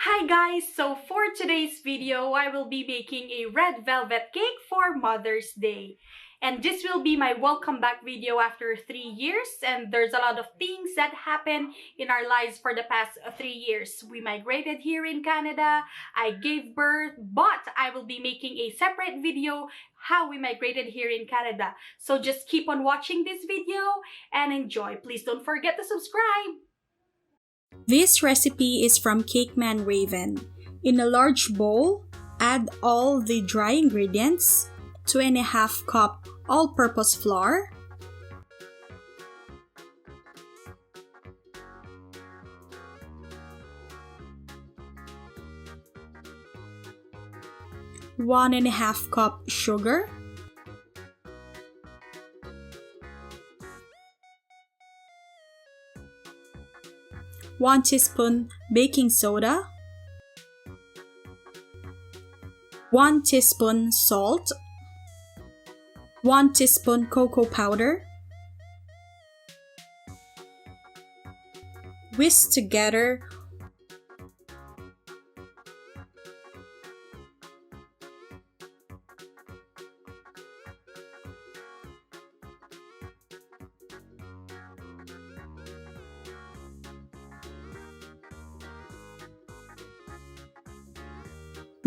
Hi guys! So for today's video, I will be making a red velvet cake for Mother's Day. And this will be my welcome back video after 3 years, and there's a lot of things that happened in our lives for the past 3 years. We migrated here in Canada, I gave birth, but I will be making a separate video how we migrated here in Canada. So just keep on watching this video and enjoy. Please don't forget to subscribe! This recipe is from Cakeman Raven. In a large bowl, add all the dry ingredients, 2.5 cup all-purpose flour, one and a half cup sugar, 1 teaspoon baking soda, 1 teaspoon salt, 1 teaspoon cocoa powder. Whisk together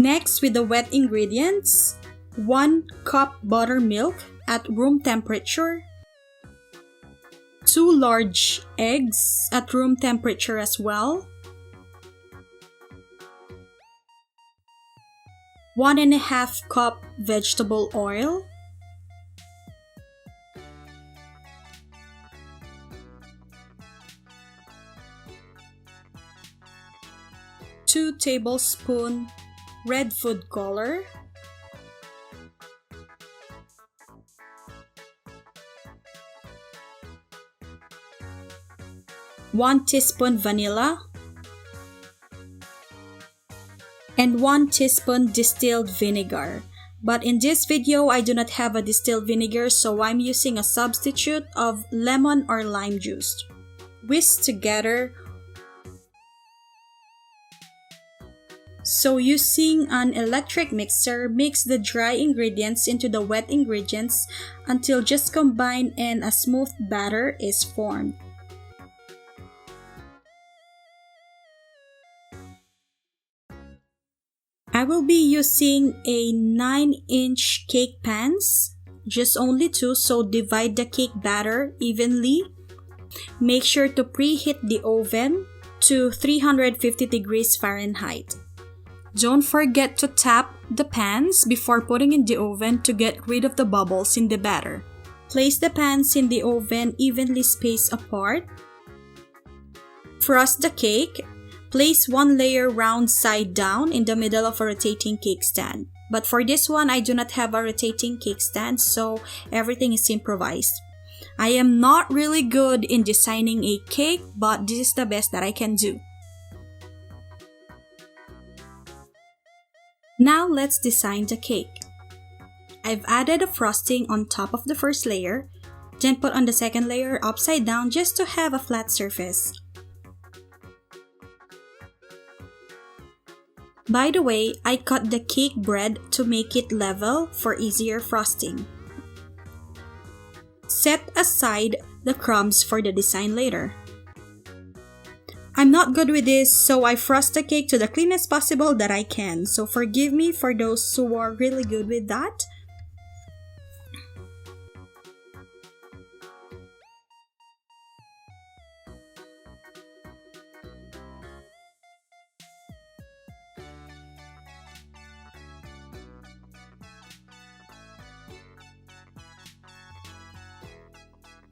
Next, with the wet ingredients, 1 cup buttermilk at room temperature, 2 large eggs at room temperature as well, 1.5 cup vegetable oil, 2 tablespoons red food color, 1 teaspoon vanilla, and 1 teaspoon distilled vinegar. But in this video, I do not have a distilled vinegar, so I'm using a substitute of lemon or lime juice. Whisk together. So using an electric mixer, mix the dry ingredients into the wet ingredients until just combined and a smooth batter is formed. I will be using a 9-inch cake pans, just only 2, so divide the cake batter evenly. Make sure to preheat the oven to 350 degrees Fahrenheit. Don't forget to tap the pans before putting in the oven to get rid of the bubbles in the batter. Place the pans in the oven evenly spaced apart. Frost the cake. Place 1 layer round side down in the middle of a rotating cake stand. But for this one, I do not have a rotating cake stand, so everything is improvised. I am not really good in designing a cake, but this is the best that I can do. Now let's design the cake. I've added a frosting on top of the first layer, then put on the second layer upside down just to have a flat surface. By the way, I cut the cake bread to make it level for easier frosting. Set aside the crumbs for the design later. I'm not good with this, so I frost the cake to the cleanest possible that I can. So forgive me for those who are really good with that.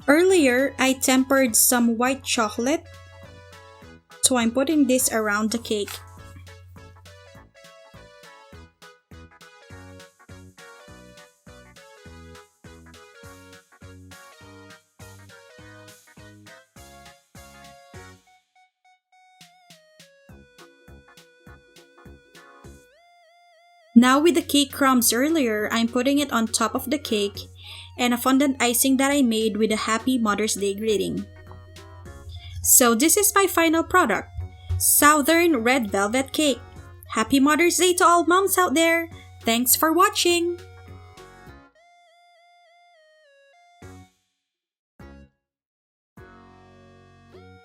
Earlier, I tempered some white chocolate, so I'm putting this around the cake. Now with the cake crumbs earlier, I'm putting it on top of the cake and a fondant icing that I made with a Happy Mother's Day greeting. So this is my final product. Southern Red Velvet Cake. Happy Mother's Day to all moms out there! Thanks for watching!